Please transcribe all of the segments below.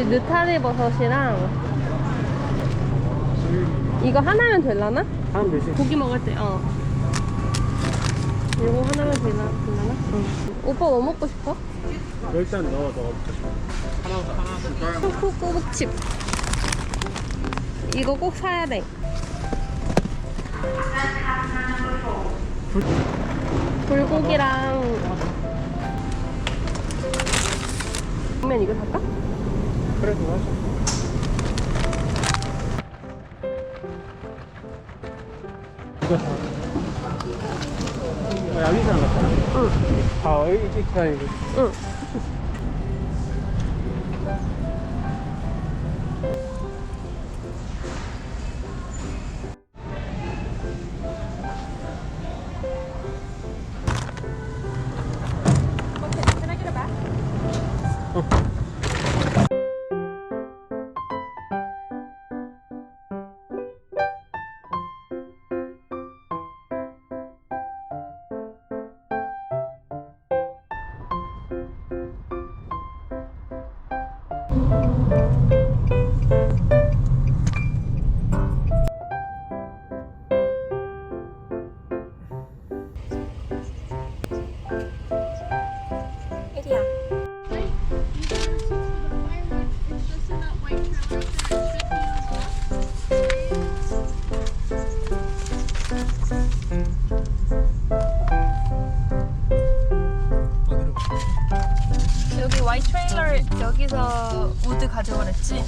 느타리 버섯이랑 이거 하나면 되려나? 하면 되지. 고기 먹을 때, 이거 하나면 되려나? 응. 오빠 뭐 먹고 싶어? 일단 너 먹고 싶어. 하나. 초코 꼬북칩. 이거 꼭 사야 돼. 불고기랑. 그러면 이거 살까? 그래, 좋아하자. 이거 사. 야기장 같잖아. 응. 아, 이게 기다리고. 응. 여기 와이 트레일러 여기서 우드 가져가랬지?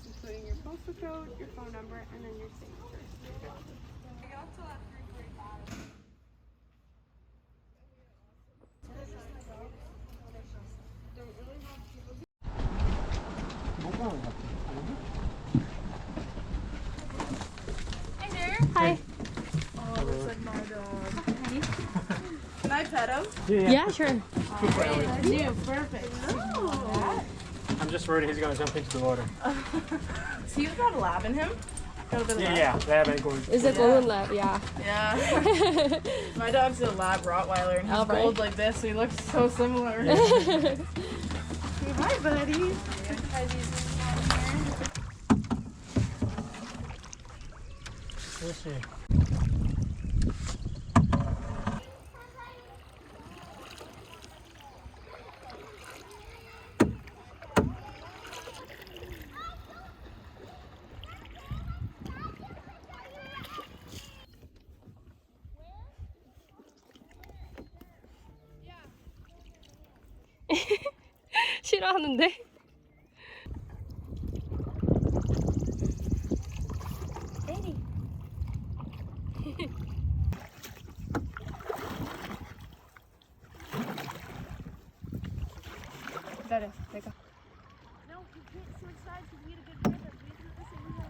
Including your postal code, your phone number, and then your signature. I got to that 3:45. Hey there. Hi. Oh, looks like my dog. Can I pet him? Yeah, sure. Alright, new, perfect. Oh. I'm just worried he's gonna jump into the water. So you've got a lab in him? Got a bit of lab? Yeah, lab and gold. Is it golden lab? Yeah. Yeah. My dog's a lab Rottweiler and he's Oh, right. gold like this, so he looks so similar. Say hi, buddy. 그렇지. 싫어하는데? 기다려, 내가. No, you can't switch sides because we had a good rhythm. We do it the same way.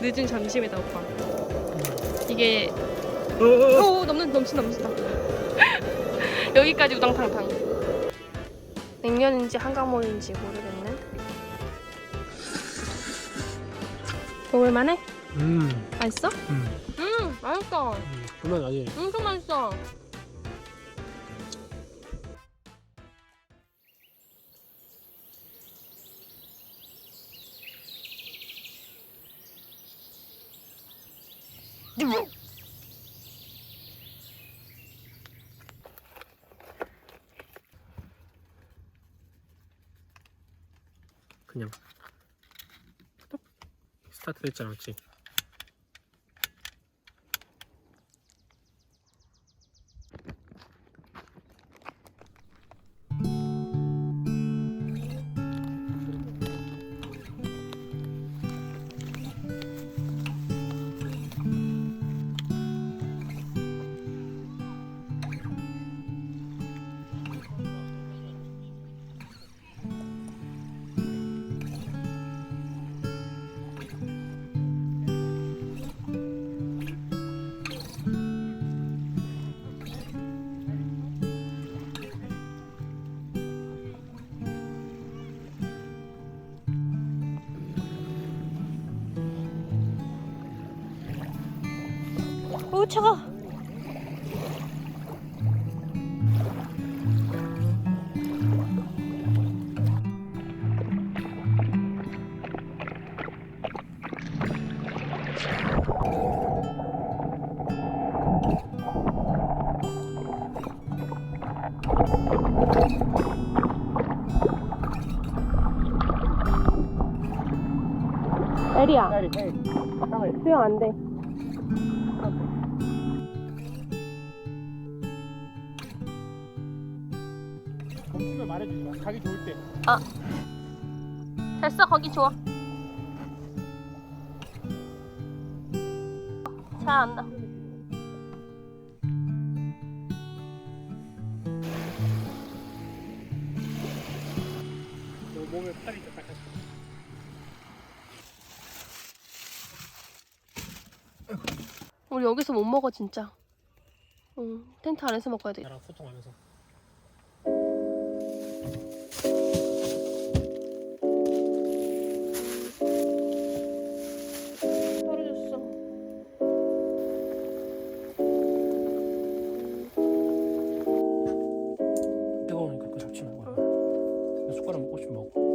늦은 점심이다 오빠. 이게 오 넘친다. 여기까지 우당탕탕. 냉면인지 한강물인지 모르겠네. 먹을만해? 맛있어? 맛있어. 그러면 아니. 엄청 맛있어. 그냥 스타트 됐잖아, 맞지? 오 차가. 에리야. 수영 안 돼. 멈추면 말해주지 마. 가기 좋을 때. 아 됐어 거기 좋아. 잘 안다. 너 몸에 팔이 딱. 우리 여기서 못 먹어 진짜. 응 텐트 안에서 먹어야 돼. 나랑 소통하면서. 떨어졌어. 뜨거우니까 그거 잡지 말고. 나 숟가락 먹고 싶으면 먹고.